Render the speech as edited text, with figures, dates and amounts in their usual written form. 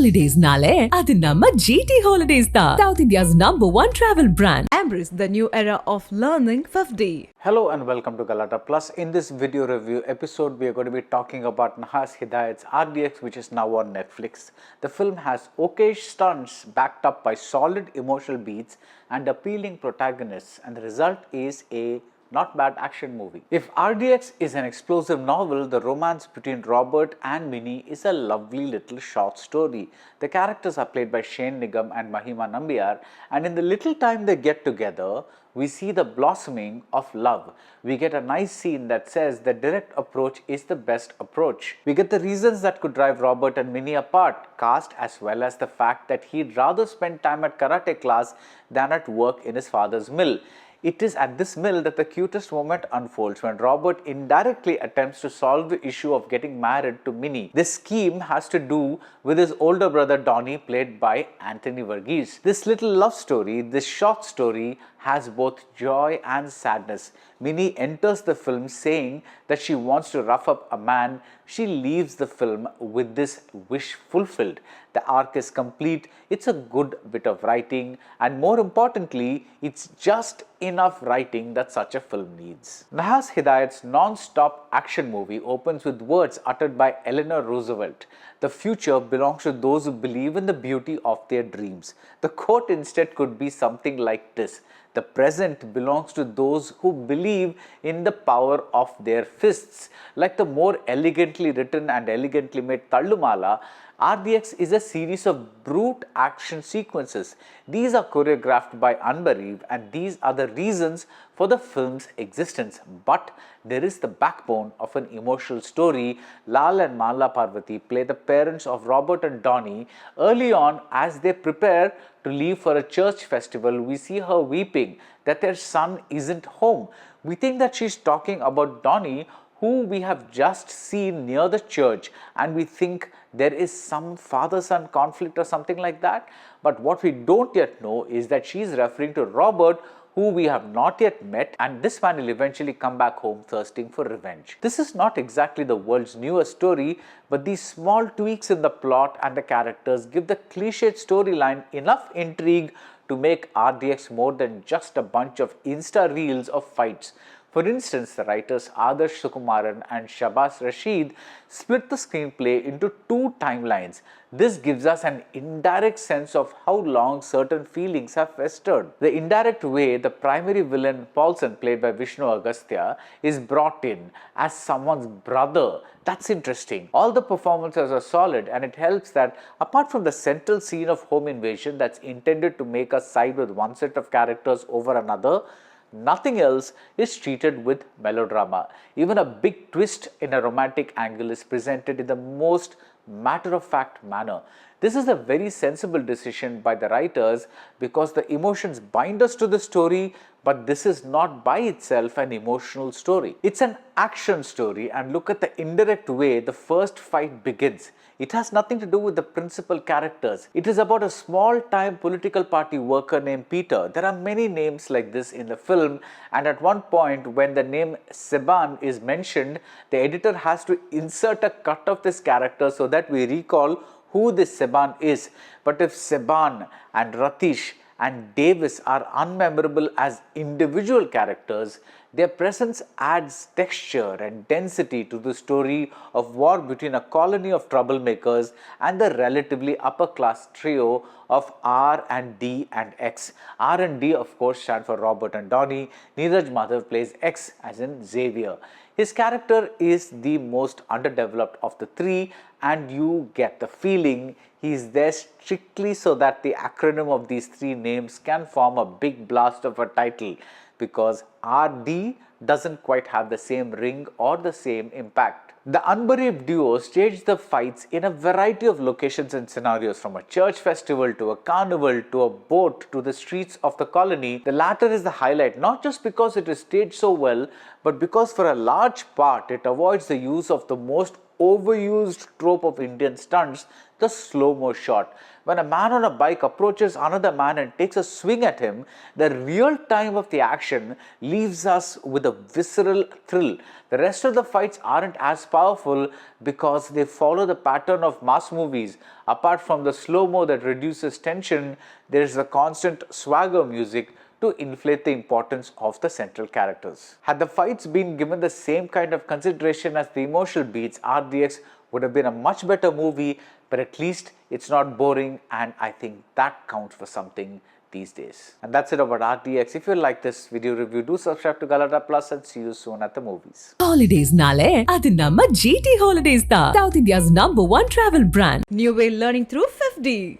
holidays nale, adu namma GT Holidays da. South India's #1 travel brand. Embrace the new era of learning FEFDY. Hello and welcome to Galata Plus. In this video review episode, we are going to be talking about Nahas Hidhayath's RDX, which is now on Netflix. The film has okay stunts backed up by solid emotional beats and appealing protagonists, and the result is a not bad action movie. If RDX is an explosive novel, the romance between Robert and Minnie is a lovely little short story. The characters are played by Shane Nigam and Mahima Nambiar, and in the little time they get together, we see the blossoming of love. We get a nice scene that says the direct approach is the best approach. We get the reasons that could drive Robert and Minnie apart, cast as well as the fact that he'd rather spend time at karate class than at work in his father's mill. It is at this mill that the cutest moment unfolds when Robert indirectly attempts to solve the issue of getting married to Minnie. This scheme has to do with his older brother Donnie, played by Antony Varghese. This little love story, this short story, has both joy and sadness. Minnie enters the film saying that she wants to rough up a man. She leaves the film with this wish fulfilled. The arc is complete, it's a good bit of writing, and more importantly, it's just enough writing that such a film needs. Nahas Hidhayath's non-stop action movie opens with words uttered by Eleanor Roosevelt. The future belongs to those who believe in the beauty of their dreams. The quote instead could be something like this: the present belongs to those who believe in the power of their fists. Like the more elegantly written and elegantly made Tallumala, RDX is a series of brute action sequences. These are choreographed by Anbariv, and these are the reasons for the film's existence. But there is the backbone of an emotional story. Lal and Mala Parvati play the parents of Robert and Donnie. Early on, as they prepare to leave for a church festival, we see her weeping that their son isn't home. We think that she's talking about Donnie, who we have just seen near the church, and we think there is some father-son conflict or something like that. But what we don't yet know is that she is referring to Robert, who we have not yet met, and this man will eventually come back home thirsting for revenge. This is not exactly the world's newest story, but these small tweaks in the plot and the characters give the cliched storyline enough intrigue to make RDX more than just a bunch of Insta reels of fights. For instance, the writers Adarsh Sukumaran and Shabas Rashid split the screenplay into two timelines. This gives us an indirect sense of how long certain feelings have festered. The indirect way the primary villain Paulson, played by Vishnu Agastya, is brought in as someone's brother. That's interesting. All the performances are solid, and it helps that apart from the central scene of home invasion that's intended to make us side with one set of characters over another, nothing else is treated with melodrama. Even a big twist in a romantic angle is presented in the most matter-of-fact manner. This is a very sensible decision by the writers because the emotions bind us to the story, but this is not by itself an emotional story. It's an action story, and look at the indirect way the first fight begins. It has nothing to do with the principal characters. It is about a small-time political party worker named Peter. There are many names like this in the film, and at one point when the name Seban is mentioned, the editor has to insert a cut of this character so that we recall who this Seban is. But if Seban and Ratish and Davis are unmemorable as individual characters, their presence adds texture and density to the story of war between a colony of troublemakers and the relatively upper-class trio of R and D and X. R and D, of course, stand for Robert and Donnie. Neeraj Madhav plays X, as in Xavier. His character is the most underdeveloped of the three, and you get the feeling he is there strictly so that the acronym of these three names can form a big blast of a title, because RD doesn't quite have the same ring or the same impact. The Unburied duo staged the fights in a variety of locations and scenarios, from a church festival to a carnival to a boat to the streets of the colony. The latter is the highlight, not just because it is staged so well, but because for a large part it avoids the use of the most overused trope of Indian stunts, the slow-mo shot. When a man on a bike approaches another man and takes a swing at him, the real time of the action leaves us with a visceral thrill. The rest of the fights aren't as powerful because they follow the pattern of mass movies. Apart from the slow-mo that reduces tension, there is the constant swagger music to inflate the importance of the central characters. Had the fights been given the same kind of consideration as the emotional beats, RDX would have been a much better movie, but at least it's not boring, and I think that counts for something these days. And that's it about RDX. If you like this video review, do subscribe to Galata Plus and see you soon at the movies. Holidays nale adu namma GT Holidays da, South India's #1 travel brand. New way learning through FEFDY.